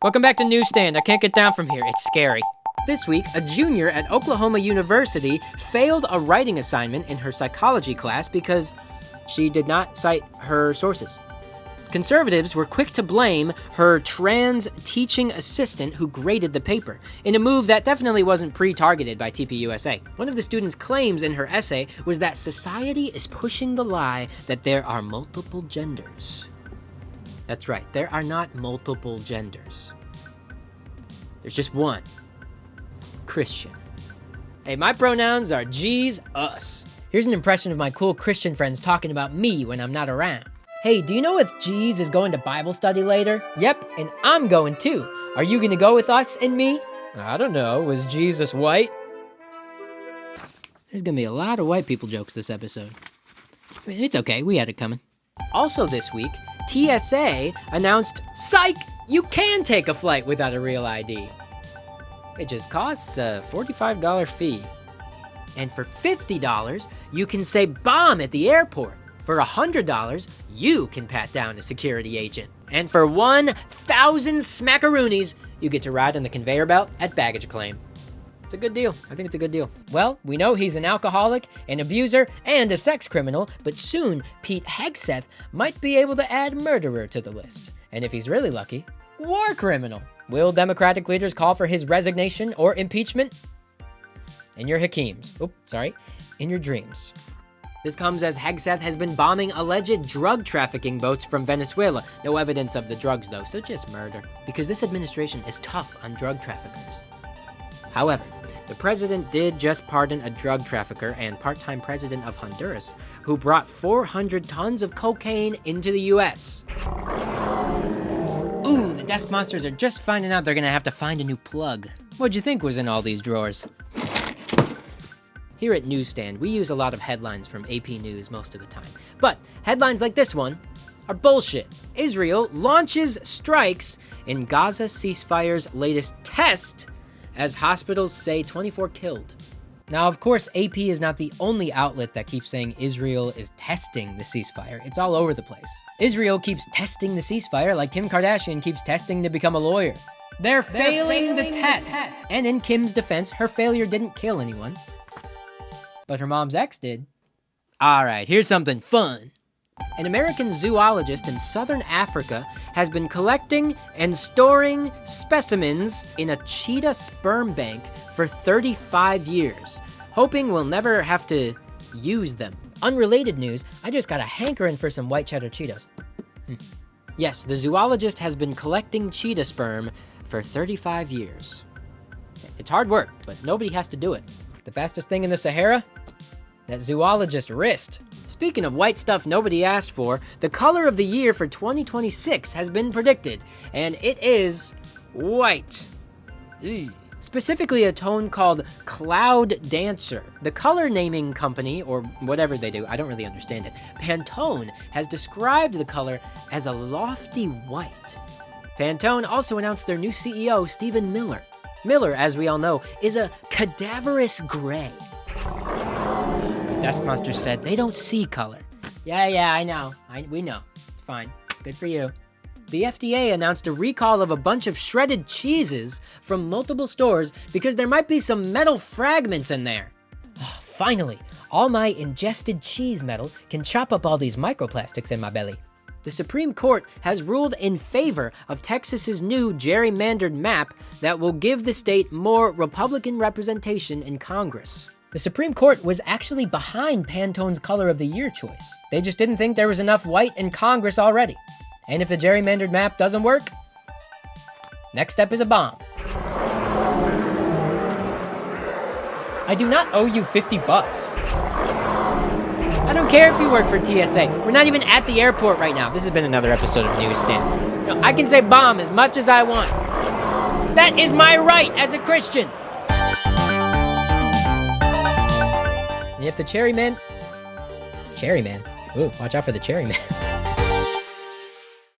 Welcome back to Newsstand. I can't get down from here. It's scary. This week, a junior at Oklahoma University failed a writing assignment in her psychology class because she did not cite her sources. Conservatives were quick to blame her trans teaching assistant who graded the paper, in a move that definitely wasn't pre-targeted by TPUSA. One of the students' claims in her essay was that society is pushing the lie that there are multiple genders. That's right, there are not multiple genders. There's just one. Christian. Hey, my pronouns are G's, us. Here's an impression of my cool Christian friends talking about me when I'm not around. Hey, do you know if G's is going to Bible study later? Yep, and I'm going too. Are you gonna go with us and me? I don't know, was Jesus white? There's gonna be a lot of white people jokes this episode. I mean, it's okay, we had it coming. Also this week, TSA announced, psych, you can take a flight without a real ID. It just costs a $45 fee. And for $50, you can say bomb at the airport. For $100, you can pat down a security agent. And for 1,000 smackaroonies, you get to ride on the conveyor belt at baggage claim. It's a good deal. I think it's a good deal. Well, we know he's an alcoholic, an abuser, and a sex criminal, but soon Pete Hegseth might be able to add murderer to the list. And if he's really lucky, war criminal. Will Democratic leaders call for his resignation or impeachment? In your in your dreams. This comes as Hegseth has been bombing alleged drug trafficking boats from Venezuela. No evidence of the drugs though, so just murder. Because this administration is tough on drug traffickers. However, the president did just pardon a drug trafficker and part-time president of Honduras who brought 400 tons of cocaine into the US. Ooh, the desk monsters are just finding out they're gonna have to find a new plug. What'd you think was in all these drawers? Here at Newsstand, we use a lot of headlines from AP News most of the time. But headlines like this one are bullshit. Israel launches strikes in Gaza ceasefire's latest test as hospitals say 24 killed. Now, of course, AP is not the only outlet that keeps saying Israel is testing the ceasefire. It's all over the place. Israel keeps testing the ceasefire like Kim Kardashian keeps testing to become a lawyer. They're failing the test. And in Kim's defense, her failure didn't kill anyone. But her mom's ex did. All right, here's something fun. An American zoologist in southern Africa has been collecting and storing specimens in a cheetah sperm bank for 35 years, hoping we'll never have to use them. Unrelated news, I just got a hankering for some white cheddar Cheetos. Yes, the zoologist has been collecting cheetah sperm for 35 years. It's hard work, but nobody has to do it. The fastest thing in the Sahara? That zoologist's wrist. Speaking of white stuff nobody asked for, the color of the year for 2026 has been predicted, and it is white. Ew. Specifically a tone called Cloud Dancer. The color naming company, or whatever they do, I don't really understand it, Pantone has described the color as a lofty white. Pantone also announced their new CEO, Stephen Miller. Miller, as we all know, is a cadaverous gray. The desk monster said they don't see color. Yeah, I know. We know. It's fine. Good for you. The FDA announced a recall of a bunch of shredded cheeses from multiple stores because there might be some metal fragments in there. Finally, all my ingested cheese metal can chop up all these microplastics in my belly. The Supreme Court has ruled in favor of Texas's new gerrymandered map that will give the state more Republican representation in Congress. The Supreme Court was actually behind Pantone's color of the year choice. They just didn't think there was enough white in Congress already. And if the gerrymandered map doesn't work, next step is a bomb. I do not owe you $50. I don't care if you work for TSA. We're not even at the airport right now. This has been another episode of Newsstand. No, I can say bomb as much as I want. That is my right as a Christian. And if the cherry man, ooh, watch out for the cherry man.